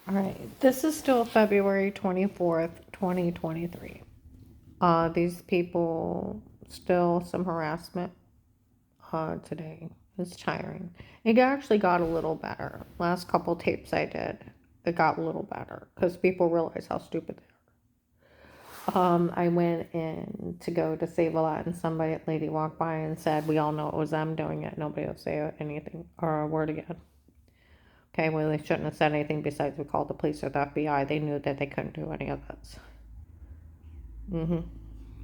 All right, this is still February 24th, 2023. These people still some harassment today. It's tiring. It actually got a little better. Last couple tapes I did, it got a little better because people realize how stupid they are. I went in to go to Save a Lot and somebody, lady walked by and said, "We all know it was them doing it. Nobody will say anything or a word again." Okay, well, they shouldn't have said anything besides we called the police or the FBI. They knew that they couldn't do any of this.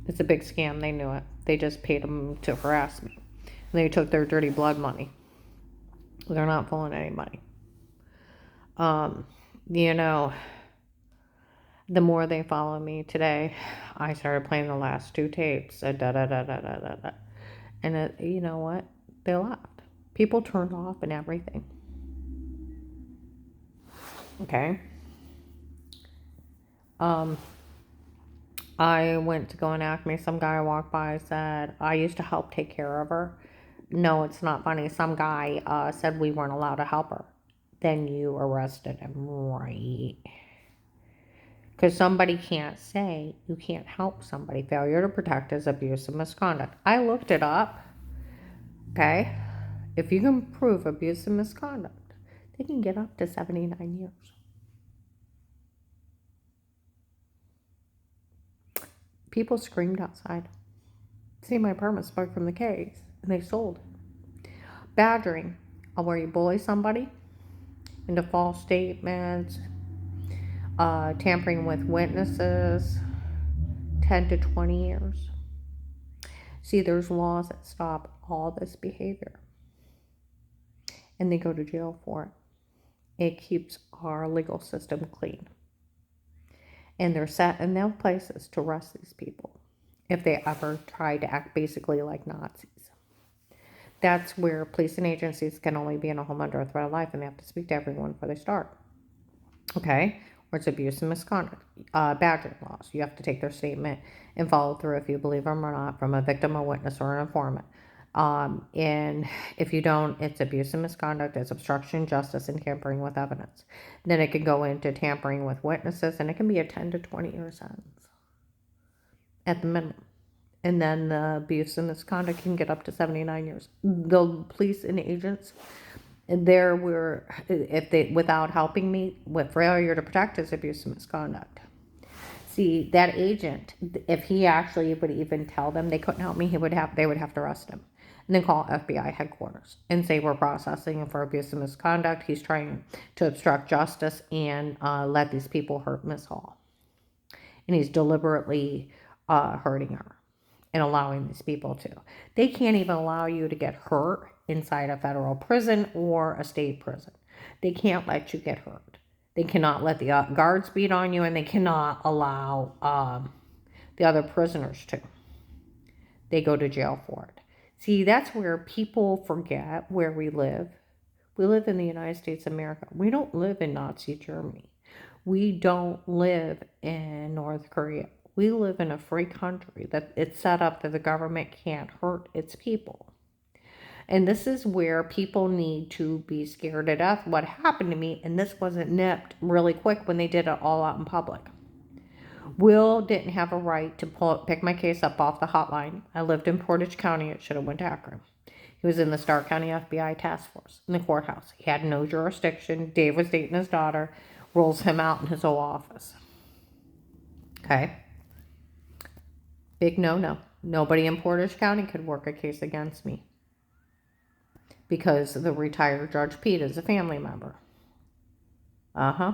It's a big scam. They knew it. They just paid them to harass me. And they took their dirty blood money. They're not fooling anybody. Um, you know, the more they follow me today, I started playing the last two tapes. Da da da da da da da. And you know what? They laughed. People turned off and everything. Okay. Um, I went to go in Acme. Some guy walked by said, "I used to help take care of her." No, it's not funny. Some guy said we weren't allowed to help her. Then you arrested him, right? Because somebody can't say you can't help somebody. Failure to protect is abuse and misconduct. I looked it up, okay? If you can prove abuse and misconduct, they can get up to 79 years. People screamed outside. See, my permit spoke from the case, and they sold. Badgering, where you bully somebody into false statements, tampering with witnesses, 10 to 20 years. See, there's laws that stop all this behavior, and they go to jail for it. It keeps our legal system clean. And they're set in their places to arrest these people if they ever try to act basically like Nazis. That's where police and agencies can only be in a home under a threat of life, and they have to speak to everyone before they start. Okay? Or it's abuse and misconduct. Badgering laws. You have to take their statement and follow through if you believe them or not from a victim, a witness, or an informant. And if you don't, it's abuse and misconduct, it's obstruction, justice, and tampering with evidence. Then it can go into tampering with witnesses, and it can be a 10 to 20-year sentence at the minimum. And then the abuse and misconduct can get up to 79 years. The police and agents, there were, if they, without helping me, with failure to protect is abuse and misconduct. See, that agent, if he actually would even tell them they couldn't help me, they would have to arrest him. And then call FBI headquarters and say we're processing him for abuse and misconduct. He's trying to obstruct justice and let these people hurt Miss Hall. And he's deliberately hurting her and allowing these people to. They can't even allow you to get hurt inside a federal prison or a state prison. They can't let you get hurt. They cannot let the guards beat on you, and they cannot allow the other prisoners to. They go to jail for it. See, that's where people forget where we live. We live in the United States of America. We don't live in Nazi Germany. We don't live in North Korea. We live in a free country that it's set up that the government can't hurt its people. And this is where people need to be scared to death. What happened to me, and this wasn't nipped really quick when they did it all out in public. Will didn't have a right to pick my case up off the hotline. I lived in Portage County. It should have went to Akron. He was in the Stark County FBI task force in the courthouse. He had no jurisdiction. Dave was dating his daughter. Rolls him out in his old office. Okay. Big no-no. Nobody in Portage County could work a case against me because the retired Judge Pete is a family member. Uh-huh.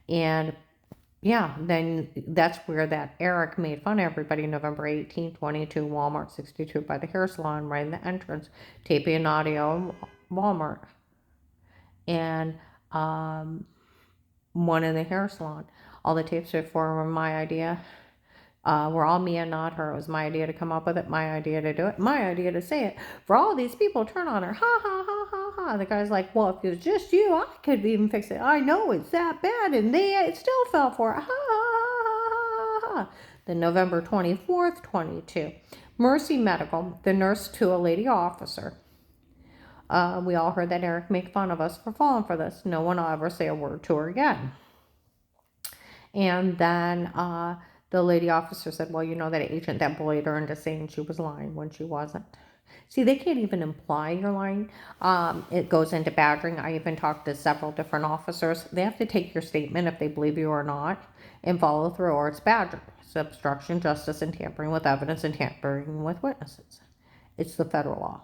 And yeah, then that's where that Eric made fun of everybody. November 18, 22, Walmart 62 by the hair salon, right in the entrance, taping and audio Walmart. And one in the hair salon. All the tapes before were my idea. Were all me and not her. It was my idea to come up with it, my idea to do it, my idea to say it. For all these people turn on her, ha ha ha ha ha. The guy's like, well, if it was just you, I could even fix it. I know it's that bad, and it still fell for it. Ha ha ha ha ha. Then November 24th, 22. Mercy Medical, the nurse to a lady officer, We all heard that Eric make fun of us for falling for this. No one will ever say a word to her again. And then the lady officer said, well, you know that agent that bullied her into saying she was lying when she wasn't. See, they can't even imply you're lying. It goes into badgering. I even talked to several different officers. They have to take your statement if they believe you or not and follow through, or it's badgering. It's obstruction, justice, and tampering with evidence and tampering with witnesses. It's the federal law.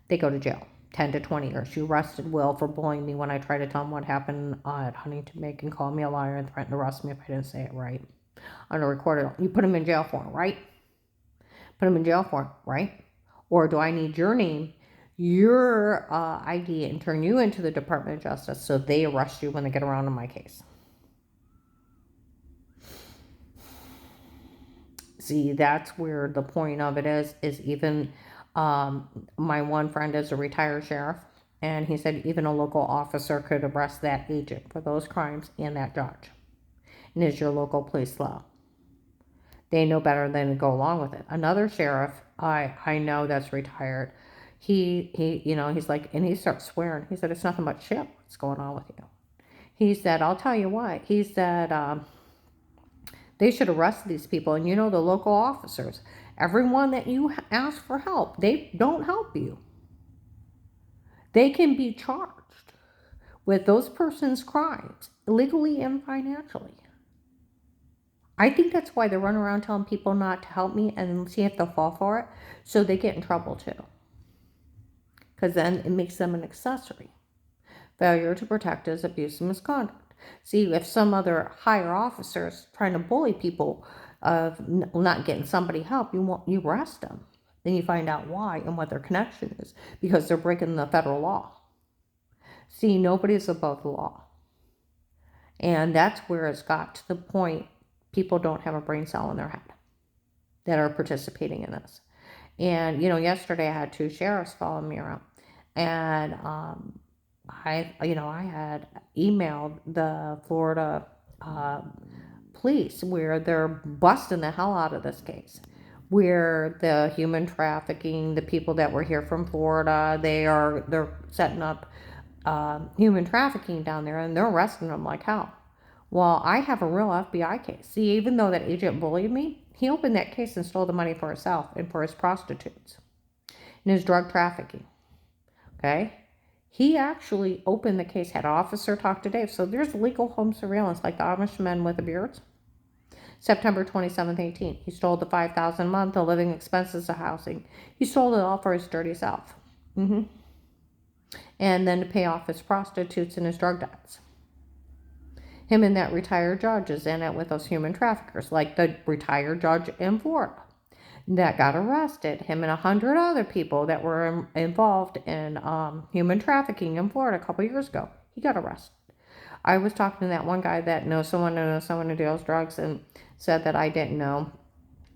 They go to jail. 10 to 20 years. You arrested Will for bullying me when I tried to tell him what happened at Huntington Bank and called me a liar and threatened to arrest me if I didn't say it right. On a recorded, you put him in jail for it, right? Put him in jail for it, right? Or do I need your name, your ID, and turn you into the Department of Justice so they arrest you when they get around to my case? See, that's where the point of it is even my one friend is a retired sheriff, and he said even a local officer could arrest that agent for those crimes and that judge. And it's your local police law. They know better than to go along with it. Another sheriff I know that's retired, he's like, and he starts swearing. He said, it's nothing but shit what's going on with you. He said, I'll tell you what. He said, they should arrest these people. And the local officers, everyone that you ask for help, they don't help you. They can be charged with those persons' crimes, legally and financially. I think that's why they run around telling people not to help me and see if they'll fall for it, so they get in trouble too. Because then it makes them an accessory. Failure to protect is abuse and misconduct. See, if some other higher officer is trying to bully people of not getting somebody help, you arrest them. Then you find out why and what their connection is, because they're breaking the federal law. See, nobody's above the law. And that's where it's got to the point people don't have a brain cell in their head that are participating in this. And, yesterday I had 2 sheriffs following me around. And I had emailed the Florida police where they're busting the hell out of this case. Where the human trafficking, the people that were here from Florida, they're setting up human trafficking down there, and they're arresting them like hell. Well, I have a real FBI case. See, even though that agent bullied me, he opened that case and stole the money for himself and for his prostitutes and his drug trafficking. Okay? He actually opened the case, had an officer talk to Dave. So there's legal home surveillance, like the Amish men with the beards. September 27th, 18. He stole the $5,000 a month, the living expenses of housing. He stole it all for his dirty self. And then to pay off his prostitutes and his drug debts. Him and that retired judge is in it with those human traffickers, like the retired judge in Florida that got arrested. Him and 100 other people that were involved in human trafficking in Florida a couple years ago. He got arrested. I was talking to that one guy that knows someone who deals drugs, and said that I didn't know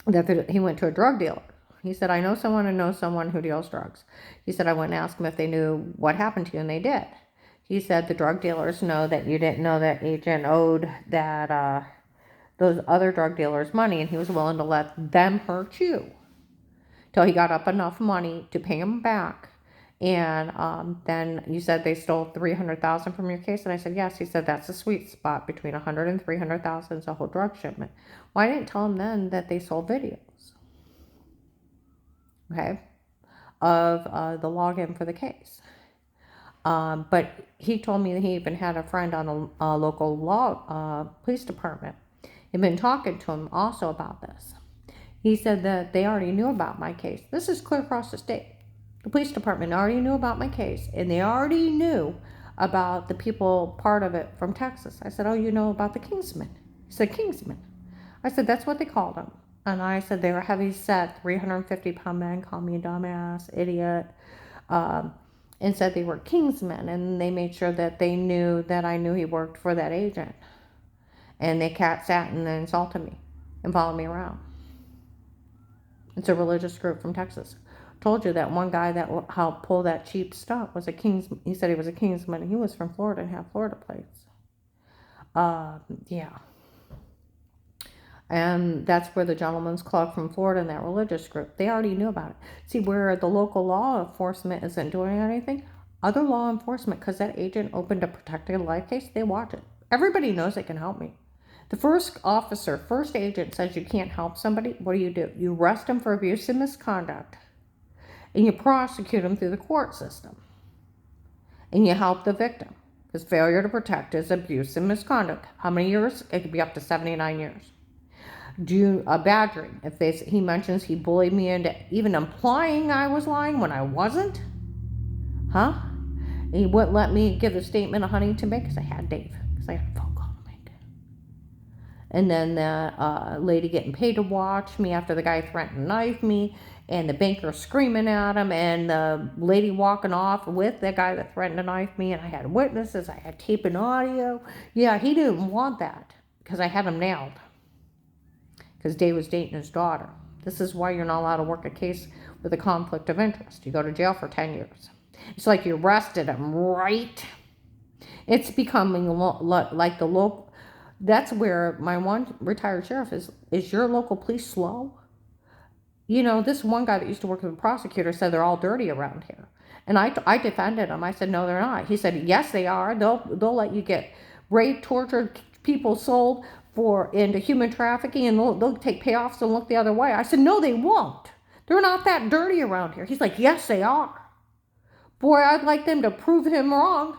that he went to a drug dealer. He said, I know someone who knows someone who deals drugs. He said, I went and asked him if they knew what happened to you, and they did. He said the drug dealers know that you didn't know that agent owed that those other drug dealers money, and he was willing to let them hurt you till he got up enough money to pay him back. And then you said they stole $300,000 from your case, and I said yes. He said that's the sweet spot, between $100,000 and $300,000 is a whole drug shipment. Well, I didn't tell him then that they sold videos, okay, of the login for the case. But he told me that he even had a friend on a local police department. He'd been talking to him also about this. He said that they already knew about my case. This is clear across the state. The police department already knew about my case, and they already knew about the people part of it from Texas. I said, oh, you know about the Kingsmen? He said, Kingsmen. I said, that's what they called them. And I said, they were heavy set, 350-pound men, called me a dumbass, idiot, and said they were Kingsmen. And they made sure that they knew that I knew he worked for that agent. And they sat and insulted me and followed me around. It's a religious group from Texas. Told you that one guy that helped pull that cheap stuff was a Kingsman. He said he was a Kingsman, and he was from Florida and had Florida plates. Yeah. And that's where the Gentleman's Club from Florida and that religious group, they already knew about it. See, where the local law enforcement isn't doing anything, other law enforcement, because that agent opened a protected life case, they watch it. Everybody knows they can help me. The first agent says you can't help somebody. What do? You arrest them for abuse and misconduct, and you prosecute them through the court system. And you help the victim, because failure to protect is abuse and misconduct. How many years? It could be up to 79 years. Badgering. If he mentions he bullied me into even implying I was lying when I wasn't, huh? And he wouldn't let me give the statement of Huntington Bank because I had Dave, because I had a phone call to make. And then the lady getting paid to watch me after the guy threatened to knife me, and the banker screaming at him, and the lady walking off with the guy that threatened to knife me, and I had witnesses, I had tape and audio. Yeah, he didn't want that because I had him nailed. Because Dave was dating his daughter. This is why you're not allowed to work a case with a conflict of interest. You go to jail for 10 years. It's like you arrested him, right? It's becoming like the local. That's where my one retired sheriff is your local police slow? You know, this one guy that used to work with a prosecutor said they're all dirty around here. And I defended him. I said, no, they're not. He said, yes, they are. They'll let you get raped, tortured, people sold into human trafficking, and they'll take payoffs and look the other way. I said, no, they won't. They're not that dirty around here. He's like, yes, they are. Boy, I'd like them to prove him wrong.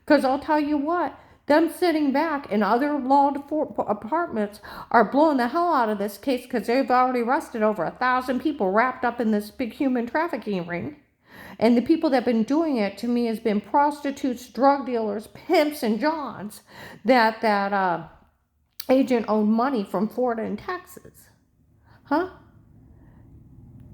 Because I'll tell you what, them sitting back in other law departments are blowing the hell out of this case because they've already arrested over 1,000 people wrapped up in this big human trafficking ring. And the people that have been doing it to me has been prostitutes, drug dealers, pimps, and johns that agent owed money from Florida and Texas. Huh?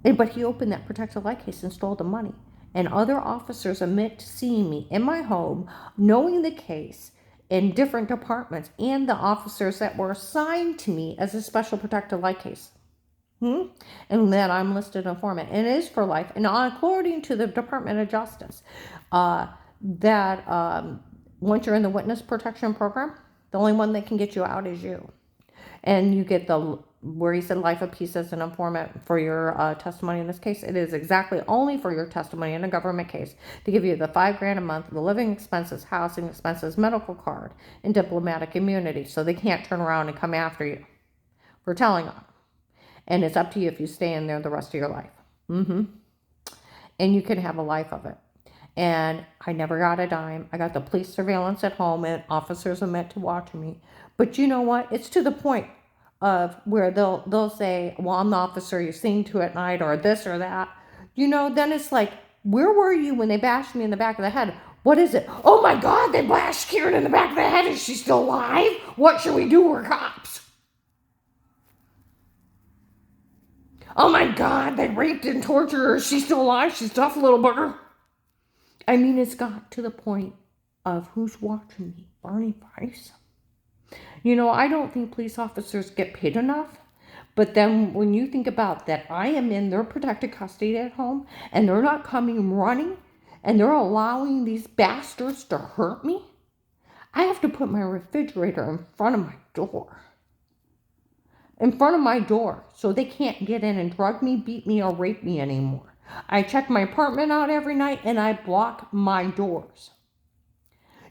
But he opened that protected light case and stole the money. And other officers admit to seeing me in my home, knowing the case in different departments, and the officers that were assigned to me as a special protected light case. And that I'm listed informant. And it is for life. And according to the Department of Justice, once you're in the witness protection program, the only one that can get you out is you. And you get where he said life of peace as an informant for your testimony in this case. It is exactly only for your testimony in a government case to give you the $5,000 a month, the living expenses, housing expenses, medical card, and diplomatic immunity. So they can't turn around and come after you for telling on. And it's up to you if you stay in there the rest of your life. And you can have a life of it. And I never got a dime. I got the police surveillance at home, and officers are meant to watch me. But you know what? It's to the point of where they'll say, well, I'm the officer you sing to at night, or this or that. You know, then it's like, where were you when they bashed me in the back of the head? What is it? Oh my God, they bashed Karen in the back of the head. Is she still alive? What should we do? We're cops. Oh my God, they raped and tortured her. Is she still alive? She's tough, little bugger. I mean, it's got to the point of who's watching me? Barney Price? You know, I don't think police officers get paid enough. But then when you think about that, I am in their protected custody at home, and they're not coming running, and they're allowing these bastards to hurt me. I have to put my refrigerator in front of my door. So they can't get in and drug me, beat me, or rape me anymore. I check my apartment out every night, and I block my doors.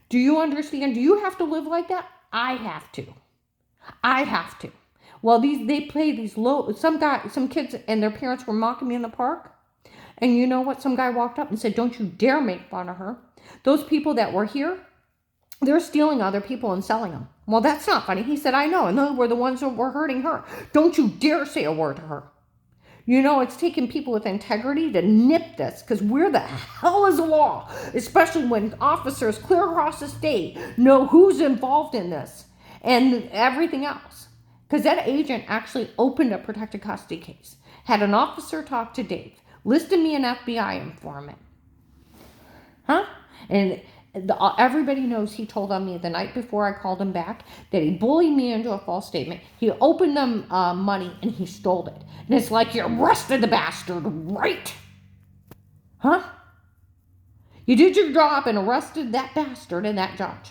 Do you understand? Do you have to live like that? I have to. Well, they play these some kids and their parents were mocking me in the park. And you know what? Some guy walked up and said, don't you dare make fun of her. Those people that were here, they're stealing other people and selling them. Well, that's not funny. He said, I know. And those were the ones that were hurting her. Don't you dare say a word to her. You know, it's taking people with integrity to nip this, because where the hell is the law? Especially when officers clear across the state know who's involved in this and everything else. Because that agent actually opened a protected custody case, had an officer talk to Dave, listed me an FBI informant. And everybody knows he told on me the night before I called him back that he bullied me into a false statement. He opened them money and he stole it. And it's like, you arrested the bastard, right? You did your job and arrested that bastard and that judge.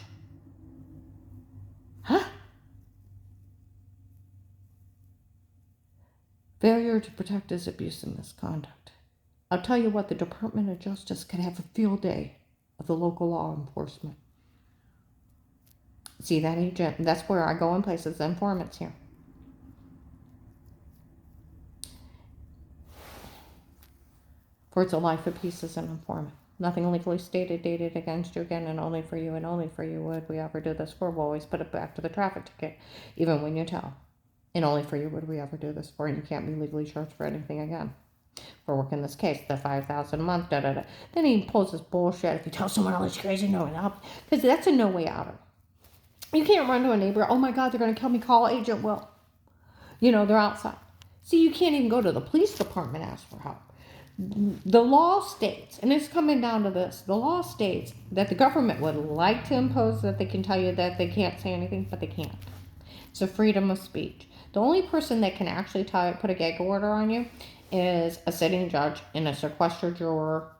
Failure to protect is abuse and misconduct. I'll tell you what, the Department of Justice could have a field day of the local law enforcement. See that agent? That's where I go in places, informants here. For it's a life of peace as an informant. Nothing legally stated, dated against you again, and only for you would we ever do this for. We'll always put it back to the traffic ticket, even when you tell. And only for you would we ever do this for, and you can't be legally charged for anything again. For working this case, the $5,000 a month, da da da. Then he pulls this bullshit. If you tell someone else crazy, no way out, because that's a no way out of it. You can't run to a neighbor. Oh my God, they're going to kill me. Call Agent Will. You know, they're outside. See, you can't even go to the police department and ask for help. The law states, and it's coming down to this, the law states that the government would like to impose that they can tell you that they can't say anything, but they can't. It's a freedom of speech. The only person that can actually put a gag order on you is a sitting judge and a sequestered juror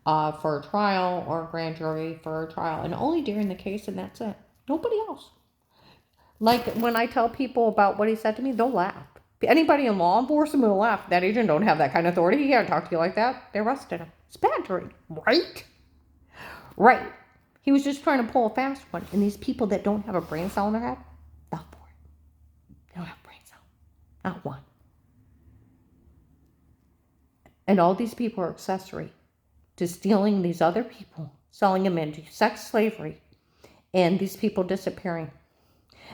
for a trial, or a grand jury for a trial, and only during the case, and that's it. Nobody else. Like when I tell people about what he said to me, they'll laugh. Anybody in law enforcement will laugh. That agent don't have that kind of authority. He can't talk to you like that. They arrested him. It's badgering, right? Right. He was just trying to pull a fast one. And these people that don't have a brain cell in their head, fell for it. They don't have a brain cell. Not one. And all these people are accessory to stealing these other people, selling them into sex slavery, and these people disappearing.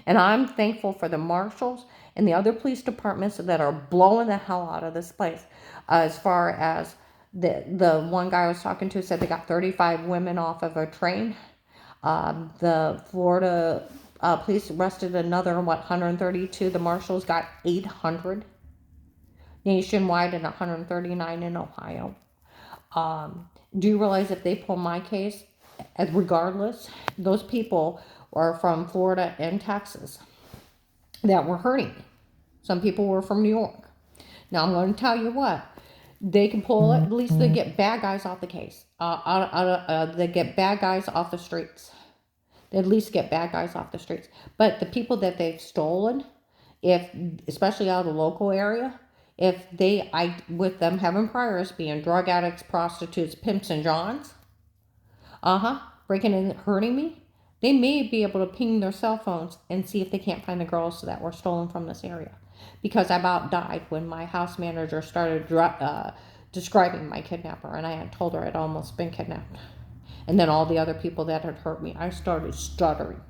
And I'm thankful for the marshals and the other police departments that are blowing the hell out of this place. As far as the one guy I was talking to said they got 35 women off of a train. The Florida police arrested another, 132. The marshals got 800 nationwide and 139 in Ohio. Do you realize if they pull my case, regardless, those people are from Florida and Texas that were hurting me. Some people were from New York. Now I'm going to tell you what, they can pull it. At least they get bad guys off the case. They get bad guys off the streets. They at least get bad guys off the streets. But the people that they've stolen, especially out of the local area, with them having priors being drug addicts, prostitutes, pimps, and johns, breaking and hurting me, they may be able to ping their cell phones and see if they can't find the girls that were stolen from this area. Because I about died when my house manager started describing my kidnapper, and I had told her I'd almost been kidnapped. And then all the other people that had hurt me, I started stuttering.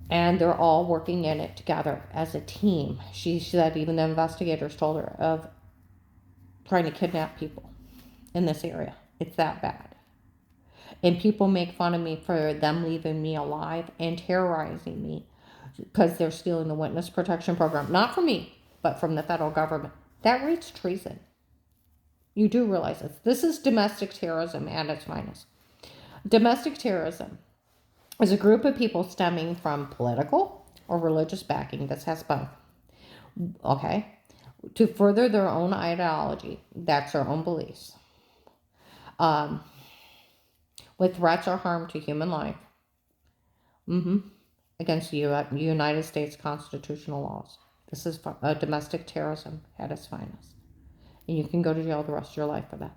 And they're all working in it together as a team. She said even the investigators told her of trying to kidnap people in this area. It's that bad. And people make fun of me for them leaving me alive and terrorizing me because they're stealing the witness protection program. Not from me, but from the federal government. That rate's treason. You do realize this. This is domestic terrorism at its finest. Domestic terrorism is a group of people stemming from political or religious backing. This has both. Okay? To further their own ideology. That's their own beliefs. With threats or harm to human life. Against the United States constitutional laws. This is domestic terrorism at its finest. And you can go to jail the rest of your life for that.